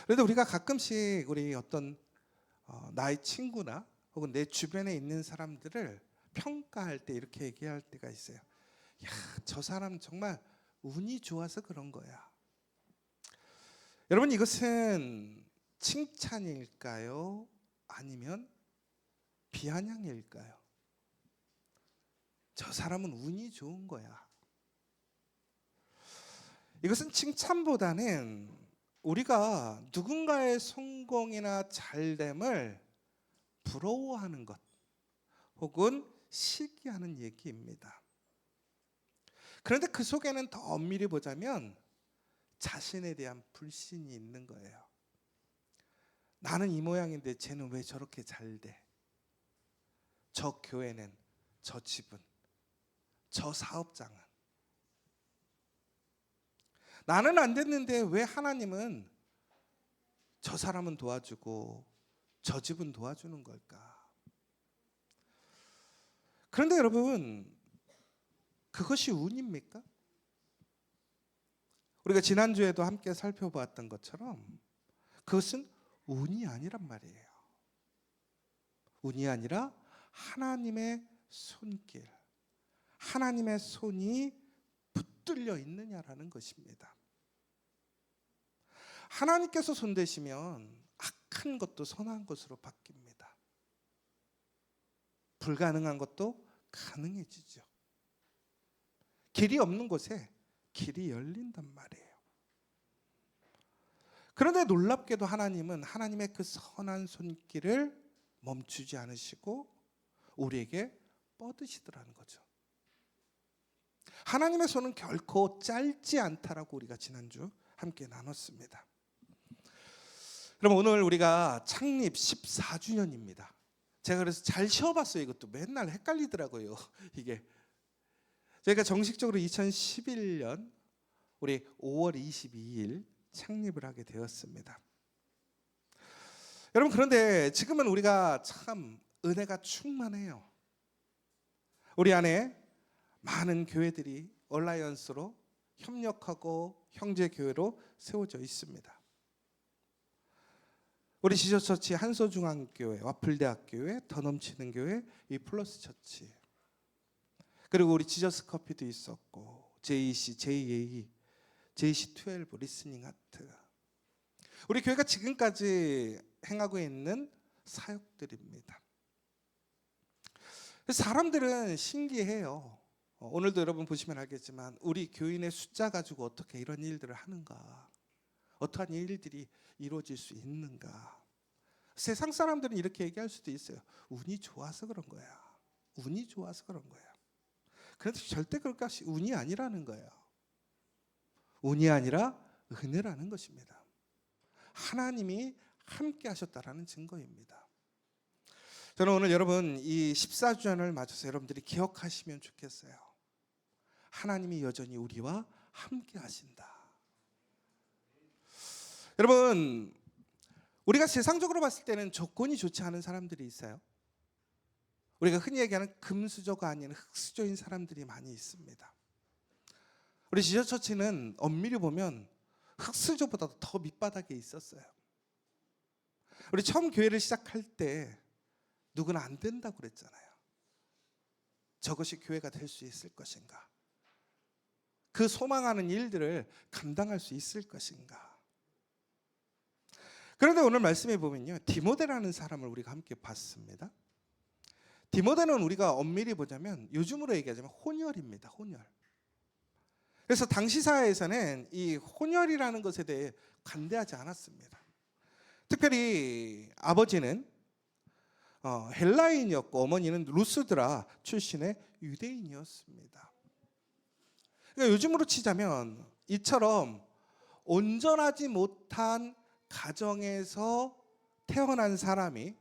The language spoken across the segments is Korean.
그런데 우리가 가끔씩 우리 어떤 나의 친구나 혹은 내 주변에 있는 사람들을 평가할 때 이렇게 얘기할 때가 있어요. 야, 저 사람 정말 운이 좋아서 그런 거야. 여러분, 이것은 칭찬일까요? 아니면 비아냥일까요? 저 사람은 운이 좋은 거야. 이것은 칭찬보다는 우리가 누군가의 성공이나 잘됨을 부러워하는 것 혹은 시기하는 얘기입니다. 그런데 그 속에는 더 엄밀히 보자면 자신에 대한 불신이 있는 거예요. 나는 이 모양인데 쟤는 왜 저렇게 잘 돼? 저 교회는, 저 집은, 저 사업장은. 나는 안 됐는데 왜 하나님은 저 사람은 도와주고 저 집은 도와주는 걸까? 그런데 여러분, 그것이 운입니까? 우리가 지난주에도 함께 살펴보았던 것처럼 그것은 운이 아니란 말이에요. 운이 아니라 하나님의 손길, 하나님의 손이 붙들려 있느냐라는 것입니다. 하나님께서 손대시면 악한 것도 선한 것으로 바뀝니다. 불가능한 것도 가능해지죠. 길이 없는 곳에 길이 열린단 말이에요. 그런데 놀랍게도 하나님은 하나님의 그 선한 손길을 멈추지 않으시고 우리에게 뻗으시더라는 거죠. 하나님의 손은 결코 짧지 않다라고 우리가 지난주 함께 나눴습니다. 그럼 오늘 우리가 창립 14주년입니다. 제가 그래서 잘 쉬어봤어요. 이것도 맨날 헷갈리더라고요. 이게 저희가 정식적으로 2011년 우리 5월 22일 창립을 하게 되었습니다. 여러분, 그런데 지금은 우리가 참 은혜가 충만해요. 우리 안에 많은 교회들이 얼라이언스로 협력하고 형제교회로 세워져 있습니다. 우리 지저처치 한서중앙교회, 와플대학교회, 더 넘치는 교회, 위플러스 처치, 그리고 우리 지저스 커피도 있었고 JC, JA, JC12 리스닝 하트, 우리 교회가 지금까지 행하고 있는 사역들입니다. 사람들은 신기해요. 오늘도 여러분 보시면 알겠지만 우리 교인의 숫자 가지고 어떻게 이런 일들을 하는가, 어떠한 일들이 이루어질 수 있는가. 세상 사람들은 이렇게 얘기할 수도 있어요. 운이 좋아서 그런 거야. 운이 좋아서 그런 거야. 그런데 절대 그럴 것이 운이 아니라는 거예요. 운이 아니라 은혜라는 것입니다. 하나님이 함께 하셨다라는 증거입니다. 저는 오늘 여러분 이 14주년을 맞아서 여러분들이 기억하시면 좋겠어요. 하나님이 여전히 우리와 함께 하신다. 여러분, 우리가 세상적으로 봤을 때는 조건이 좋지 않은 사람들이 있어요. 우리가 흔히 얘기하는 금수저가 아닌 흙수저인 사람들이 많이 있습니다. 우리 지저처치는 엄밀히 보면 흙수저보다 더 밑바닥에 있었어요. 우리 처음 교회를 시작할 때 누구는 안 된다고 그랬잖아요. 저것이 교회가 될 수 있을 것인가? 그 소망하는 일들을 감당할 수 있을 것인가? 그런데 오늘 말씀해 보면요, 디모데라는 사람을 우리가 함께 봤습니다. 디모데는 우리가 엄밀히 보자면 요즘으로 얘기하자면 혼혈입니다. 혼혈. 그래서 당시 사회에서는 이 혼혈이라는 것에 대해 관대하지 않았습니다. 특별히 아버지는 헬라인이었고 어머니는 루스드라 출신의 유대인이었습니다. 그러니까 요즘으로 치자면 이처럼 온전하지 못한 가정에서 태어난 사람이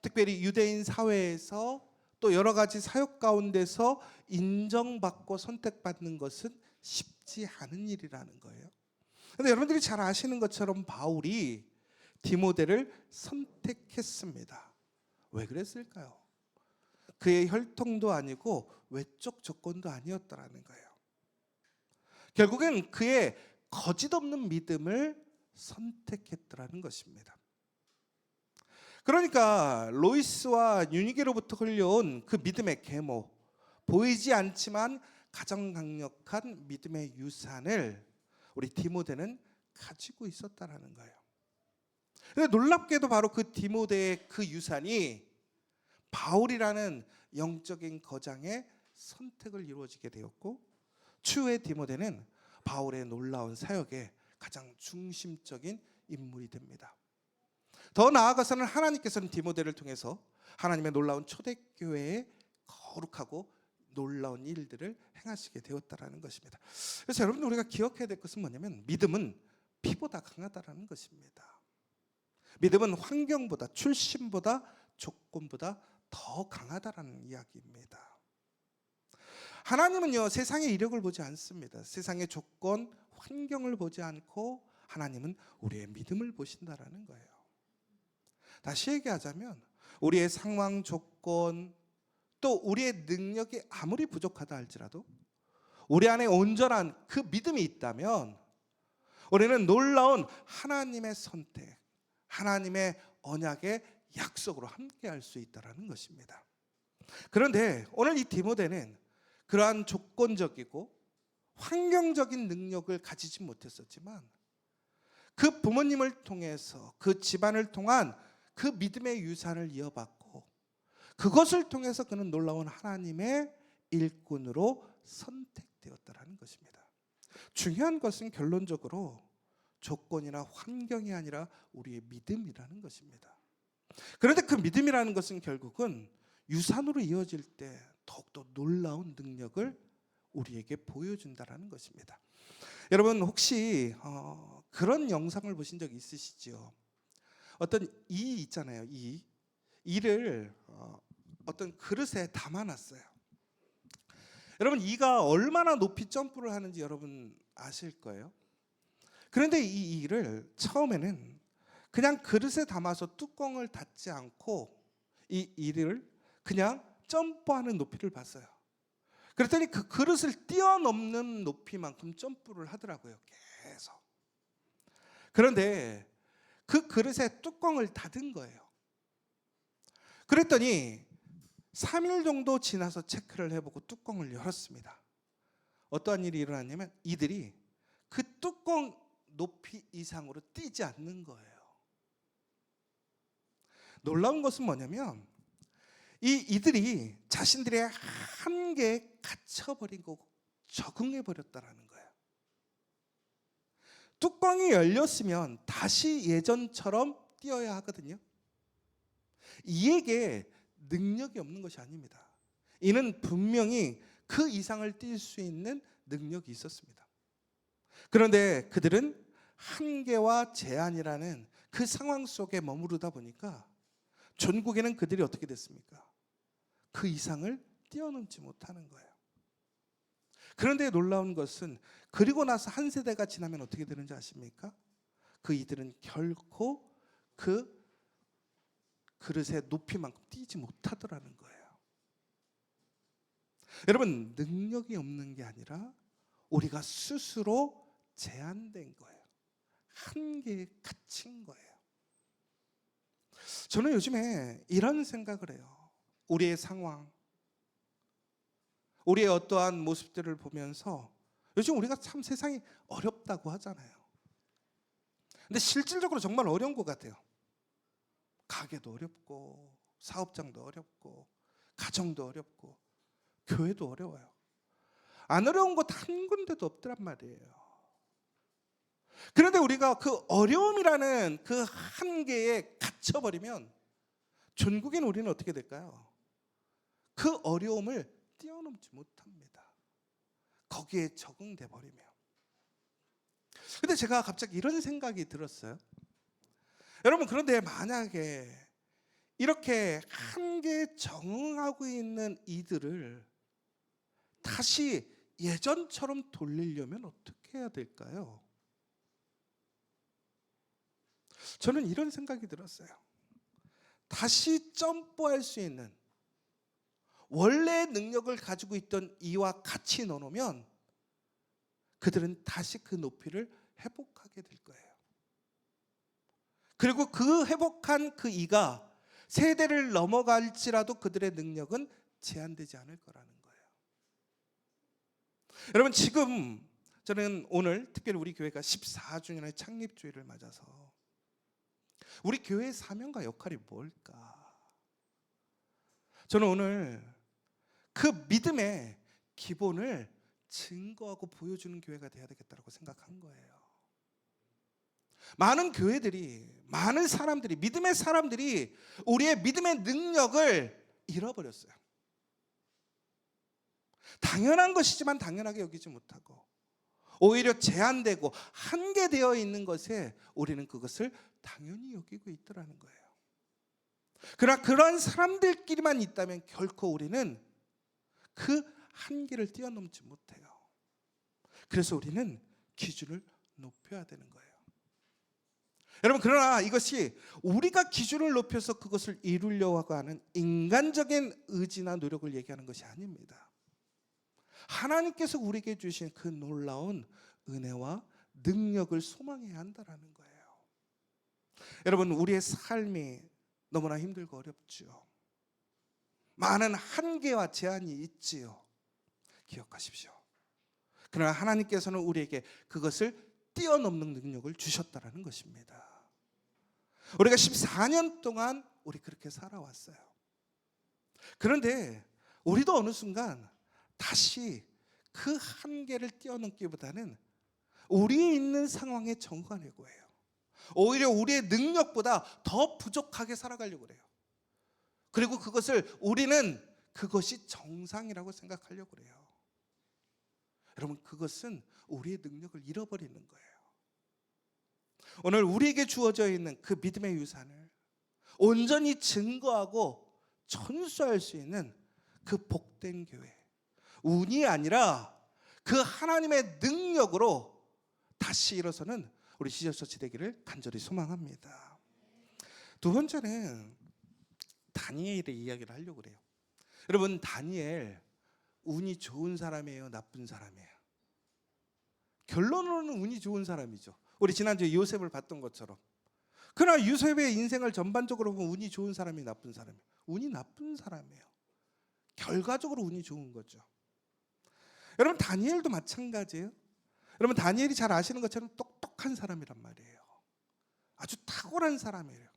특별히 유대인 사회에서 또 여러 가지 사역 가운데서 인정받고 선택받는 것은 쉽지 않은 일이라는 거예요. 그런데 여러분들이 잘 아시는 것처럼 바울이 디모데를 선택했습니다. 왜 그랬을까요? 그의 혈통도 아니고 외적 조건도 아니었다라는 거예요. 결국엔 그의 거짓없는 믿음을 선택했더라는 것입니다. 그러니까 로이스와 유니게로부터 흘려온 그 믿음의 계모, 보이지 않지만 가장 강력한 믿음의 유산을 우리 디모데는 가지고 있었다라는 거예요. 근데 놀랍게도 바로 그 디모데의 그 유산이 바울이라는 영적인 거장의 선택을 이루어지게 되었고, 추후에 디모데는 바울의 놀라운 사역의 가장 중심적인 인물이 됩니다. 더 나아가서는 하나님께서는 디모데를 통해서 하나님의 놀라운 초대교회에 거룩하고 놀라운 일들을 행하시게 되었다라는 것입니다. 그래서 여러분, 우리가 기억해야 될 것은 뭐냐면 믿음은 피보다 강하다라는 것입니다. 믿음은 환경보다, 출신보다, 조건보다 더 강하다라는 이야기입니다. 하나님은요, 세상의 이력을 보지 않습니다. 세상의 조건, 환경을 보지 않고 하나님은 우리의 믿음을 보신다라는 거예요. 다시 얘기하자면 우리의 상황, 조건, 또 우리의 능력이 아무리 부족하다 할지라도 우리 안에 온전한 그 믿음이 있다면 우리는 놀라운 하나님의 선택, 하나님의 언약의 약속으로 함께할 수 있다는 것입니다. 그런데 오늘 이 디모데는 그러한 조건적이고 환경적인 능력을 가지지 못했었지만 그 부모님을 통해서, 그 집안을 통한 그 믿음의 유산을 이어받고 그것을 통해서 그는 놀라운 하나님의 일꾼으로 선택되었다라는 것입니다. 중요한 것은 결론적으로 조건이나 환경이 아니라 우리의 믿음이라는 것입니다. 그런데 그 믿음이라는 것은 결국은 유산으로 이어질 때 더욱더 놀라운 능력을 우리에게 보여준다라는 것입니다. 여러분, 혹시 그런 영상을 보신 적 있으시죠? 어떤 이 있잖아요. 이를 어떤 그릇에 담아놨어요. 여러분, 이가 얼마나 높이 점프를 하는지 여러분 아실 거예요. 그런데 이 이를 처음에는 그냥 그릇에 담아서 뚜껑을 닫지 않고 이 이를 그냥 점프하는 높이를 봤어요. 그랬더니 그 그릇을 뛰어넘는 높이만큼 점프를 하더라고요. 계속. 그런데 그 그릇에 뚜껑을 닫은 거예요. 그랬더니 3일 정도 지나서 체크를 해보고 뚜껑을 열었습니다. 어떠한 일이 일어났냐면 이들이 그 뚜껑 높이 이상으로 뛰지 않는 거예요. 놀라운 것은 뭐냐면 이들이 자신들의 한계에 갇혀버리고 적응해버렸다는 거예요. 뚜껑이 열렸으면 다시 예전처럼 뛰어야 하거든요. 이에게 능력이 없는 것이 아닙니다. 이는 분명히 그 이상을 뛸 수 있는 능력이 있었습니다. 그런데 그들은 한계와 제한이라는 그 상황 속에 머무르다 보니까 전국에는 그들이 어떻게 됐습니까? 그 이상을 뛰어넘지 못하는 거예요. 그런데 놀라운 것은 그리고 나서 한 세대가 지나면 어떻게 되는지 아십니까? 그 이들은 결코 그 그릇의 높이만큼 뛰지 못하더라는 거예요. 여러분, 능력이 없는 게 아니라 우리가 스스로 제한된 거예요. 한계에 갇힌 거예요. 저는 요즘에 이런 생각을 해요. 우리의 상황, 우리의 어떠한 모습들을 보면서 요즘 우리가 참 세상이 어렵다고 하잖아요. 근데 실질적으로 정말 어려운 것 같아요. 가게도 어렵고 사업장도 어렵고 가정도 어렵고 교회도 어려워요. 안 어려운 곳 한 군데도 없더란 말이에요. 그런데 우리가 그 어려움이라는 그 한계에 갇혀버리면 전국인 우리는 어떻게 될까요? 그 어려움을 뛰어넘지 못합니다. 거기에 적응돼 버리며. 근데 제가 갑자기 이런 생각이 들었어요. 여러분, 그런데 만약에 이렇게 한계에 적응하고 있는 이들을 다시 예전처럼 돌리려면 어떻게 해야 될까요? 저는 이런 생각이 들었어요. 다시 점프할 수 있는 원래의 능력을 가지고 있던 이와 같이 넣어놓으면 그들은 다시 그 높이를 회복하게 될 거예요. 그리고 그 회복한 그 이가 세대를 넘어갈지라도 그들의 능력은 제한되지 않을 거라는 거예요. 여러분, 지금 저는 오늘 특별히 우리 교회가 14주년의 창립주일을 맞아서 우리 교회의 사명과 역할이 뭘까? 저는 오늘 그 믿음의 기본을 증거하고 보여주는 교회가 돼야 되겠다고 생각한 거예요. 많은 교회들이, 많은 사람들이, 믿음의 사람들이 우리의 믿음의 능력을 잃어버렸어요. 당연한 것이지만 당연하게 여기지 못하고 오히려 제한되고 한계되어 있는 것에 우리는 그것을 당연히 여기고 있더라는 거예요. 그러나 그러한 사람들끼리만 있다면 결코 우리는 그 한계를 뛰어넘지 못해요. 그래서 우리는 기준을 높여야 되는 거예요. 여러분, 그러나 이것이 우리가 기준을 높여서 그것을 이루려고 하는 인간적인 의지나 노력을 얘기하는 것이 아닙니다. 하나님께서 우리에게 주신 그 놀라운 은혜와 능력을 소망해야 한다는 거예요. 여러분, 우리의 삶이 너무나 힘들고 어렵죠. 많은 한계와 제한이 있지요. 기억하십시오. 그러나 하나님께서는 우리에게 그것을 뛰어넘는 능력을 주셨다는 것입니다. 우리가 14년 동안 우리 그렇게 살아왔어요. 그런데 우리도 어느 순간 다시 그 한계를 뛰어넘기보다는 우리 있는 상황에 정관하려고 해요. 오히려 우리의 능력보다 더 부족하게 살아가려고 해요. 그리고 우리는 그것이 정상이라고 생각하려고 해요. 여러분, 그것은 우리의 능력을 잃어버리는 거예요. 오늘 우리에게 주어져 있는 그 믿음의 유산을 온전히 증거하고 전수할 수 있는 그 복된 교회, 운이 아니라 그 하나님의 능력으로 다시 일어서는 우리 시절처치 되기를 간절히 소망합니다. 두 번째는 다니엘의 이야기를 하려고 그래요. 여러분, 다니엘 운이 좋은 사람이에요, 나쁜 사람이에요? 결론으로는 운이 좋은 사람이죠. 우리 지난주에 요셉을 봤던 것처럼. 그러나 요셉의 인생을 전반적으로 보면 운이 좋은 사람이 나쁜 사람이에요. 운이 나쁜 사람이에요. 결과적으로 운이 좋은 거죠. 여러분, 다니엘도 마찬가지예요. 여러분, 다니엘이 잘 아시는 것처럼 똑똑한 사람이란 말이에요. 아주 탁월한 사람이에요.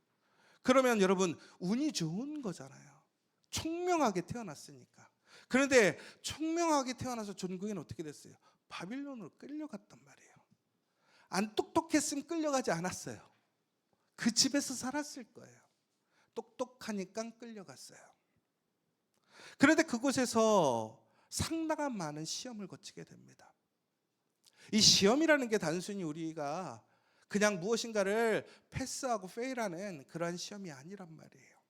그러면 여러분, 운이 좋은 거잖아요. 총명하게 태어났으니까. 그런데 총명하게 태어나서 전국에는 어떻게 됐어요? 바빌론으로 끌려갔단 말이에요. 안 똑똑했으면 끌려가지 않았어요. 그 집에서 살았을 거예요. 똑똑하니까 끌려갔어요. 그런데 그곳에서 상당한 많은 시험을 거치게 됩니다. 이 시험이라는 게 단순히 우리가 그냥 무엇인가를 패스하고 페일하는 그러한 시험이 아니란 말이에요.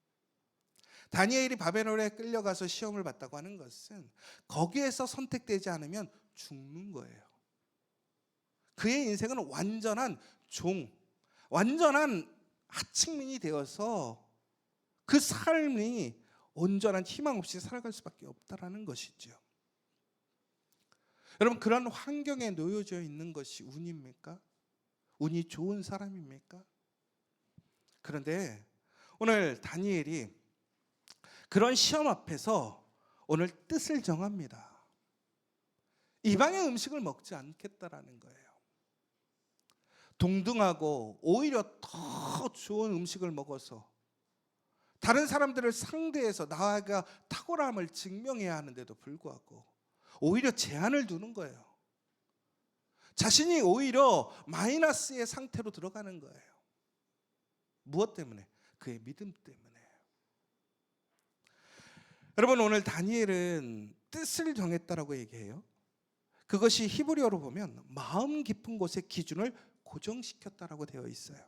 다니엘이 바벨론에 끌려가서 시험을 봤다고 하는 것은 거기에서 선택되지 않으면 죽는 거예요. 그의 인생은 완전한 완전한 하층민이 되어서 그 삶이 온전한 희망 없이 살아갈 수밖에 없다라는 것이죠. 여러분, 그런 환경에 놓여져 있는 것이 운입니까? 운이 좋은 사람입니까? 그런데 오늘 다니엘이 그런 시험 앞에서 오늘 뜻을 정합니다. 이방의 음식을 먹지 않겠다라는 거예요. 동등하고 오히려 더 좋은 음식을 먹어서 다른 사람들을 상대해서 나아가 탁월함을 증명해야 하는데도 불구하고 오히려 제한을 두는 거예요. 자신이 오히려 마이너스의 상태로 들어가는 거예요. 무엇 때문에? 그의 믿음 때문에. 여러분, 오늘 다니엘은 뜻을 정했다라고 얘기해요. 그것이 히브리어로 보면 마음 깊은 곳의 기준을 고정시켰다라고 되어 있어요.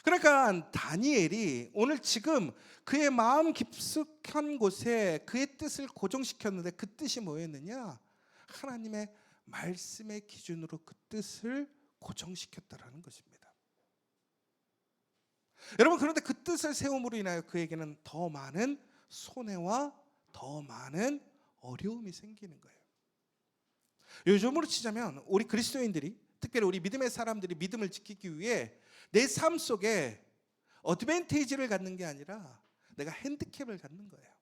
그러니까 다니엘이 오늘 지금 그의 마음 깊숙한 곳에 그의 뜻을 고정시켰는데 그 뜻이 뭐였느냐? 하나님의 말씀의 기준으로 그 뜻을 고정시켰다라는 것입니다. 여러분, 그런데 그 뜻을 세움으로 인하여 그에게는 더 많은 손해와 더 많은 어려움이 생기는 거예요. 요즘으로 치자면 우리 그리스도인들이, 특히 특별히 우리 믿음의 사람들이 믿음을 지키기 위해 내 삶 속에 어드밴티지를 갖는 게 아니라 내가 핸디캡을 갖는 거예요.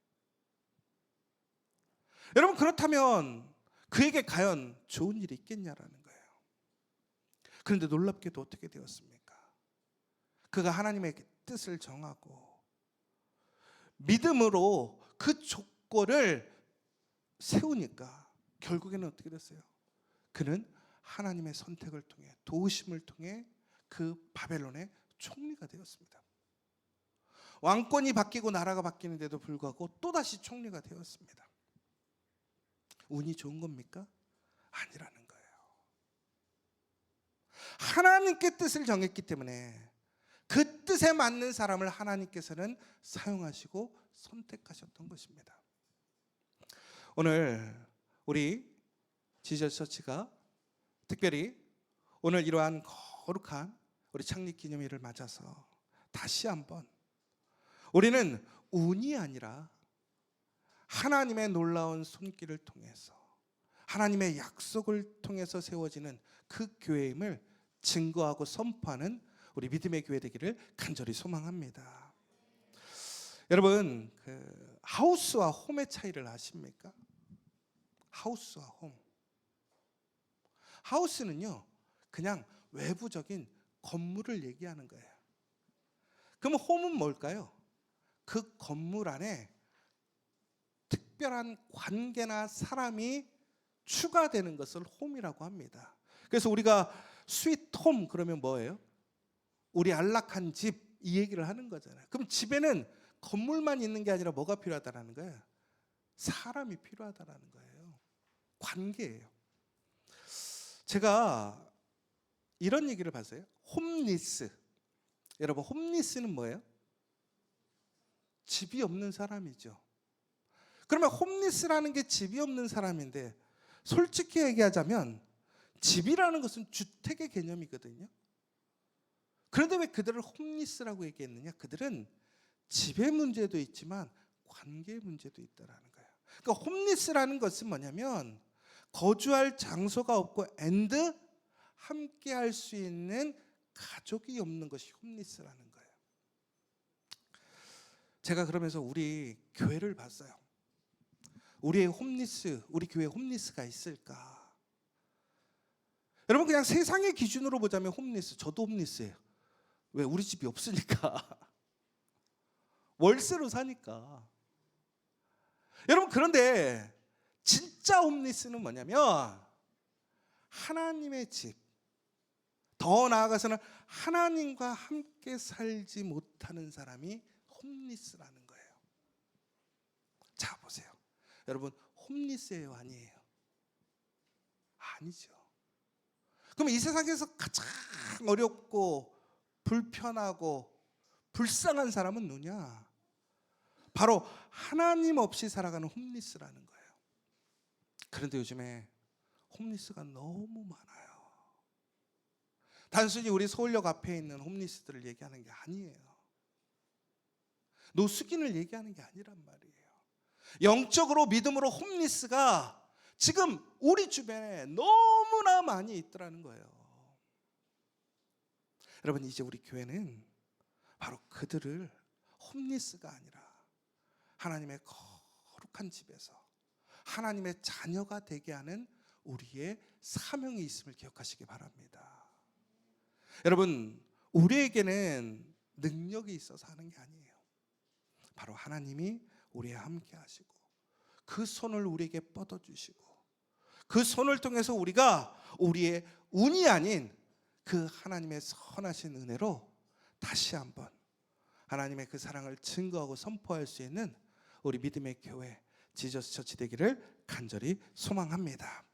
여러분, 그렇다면 그에게 과연 좋은 일이 있겠냐라는 거예요. 그런데 놀랍게도 어떻게 되었습니까? 그가 하나님의 뜻을 정하고 믿음으로 그 조건을 세우니까 결국에는 어떻게 됐어요? 그는 하나님의 선택을 통해, 도우심을 통해 그 바벨론의 총리가 되었습니다. 왕권이 바뀌고 나라가 바뀌는데도 불구하고 또다시 총리가 되었습니다. 운이 좋은 겁니까? 아니라는 거예요. 하나님께 뜻을 정했기 때문에 그 뜻에 맞는 사람을 하나님께서는 사용하시고 선택하셨던 것입니다. 오늘 우리 지저스 처치가 특별히 오늘 이러한 거룩한 우리 창립 기념일을 맞아서 다시 한번 우리는 운이 아니라 하나님의 놀라운 손길을 통해서 하나님의 약속을 통해서 세워지는 그 교회임을 증거하고 선포하는 우리 믿음의 교회 되기를 간절히 소망합니다. 여러분, 그 하우스와 홈의 차이를 아십니까? 하우스와 홈. 하우스는요, 그냥 외부적인 건물을 얘기하는 거예요. 그럼 홈은 뭘까요? 그 건물 안에 특별한 관계나 사람이 추가되는 것을 홈이라고 합니다. 그래서 우리가 스위트 홈 그러면 뭐예요? 우리 안락한 집, 이 얘기를 하는 거잖아요. 그럼 집에는 건물만 있는 게 아니라 뭐가 필요하다는 거예요? 사람이 필요하다는 거예요. 관계예요. 제가 이런 얘기를 봤어요. 홈리스. 여러분, 홈리스는 뭐예요? 집이 없는 사람이죠. 그러면 홈리스라는 게 집이 없는 사람인데, 솔직히 얘기하자면 집이라는 것은 주택의 개념이거든요. 그런데 왜 그들을 홈리스라고 얘기했느냐? 그들은 집의 문제도 있지만 관계의 문제도 있다라는 거예요. 그러니까 홈리스라는 것은 뭐냐면 거주할 장소가 없고 앤드 함께 할 수 있는 가족이 없는 것이 홈리스라는 거예요. 제가 그러면서 우리 교회를 봤어요. 우리의 홈리스, 우리 교회에 홈리스가 있을까? 여러분, 그냥 세상의 기준으로 보자면 홈리스, 저도 홈리스예요. 왜? 우리 집이 없으니까. 월세로 사니까. 여러분, 그런데 진짜 홈리스는 뭐냐면 하나님의 집, 더 나아가서는 하나님과 함께 살지 못하는 사람이 홈리스라는 거예요. 자, 보세요. 여러분, 홈리스예요, 아니에요? 아니죠. 그럼 이 세상에서 가장 어렵고 불편하고 불쌍한 사람은 누구냐? 바로 하나님 없이 살아가는 홈리스라는 거예요. 그런데 요즘에 홈리스가 너무 많아요. 단순히 우리 서울역 앞에 있는 홈리스들을 얘기하는 게 아니에요. 노숙인을 얘기하는 게 아니란 말이에요. 영적으로 믿음으로 홈리스가 지금 우리 주변에 너무나 많이 있더라는 거예요. 여러분, 이제 우리 교회는 바로 그들을 홈리스가 아니라 하나님의 거룩한 집에서 하나님의 자녀가 되게 하는 우리의 사명이 있음을 기억하시기 바랍니다. 여러분, 우리에게는 능력이 있어서 하는 게 아니에요. 바로 하나님이 우리와 함께 하시고 그 손을 우리에게 뻗어주시고 그 손을 통해서 우리가 우리의 운이 아닌 그 하나님의 선하신 은혜로 다시 한번 하나님의 그 사랑을 증거하고 선포할 수 있는 우리 믿음의 교회 지저스 처치 되기를 간절히 소망합니다.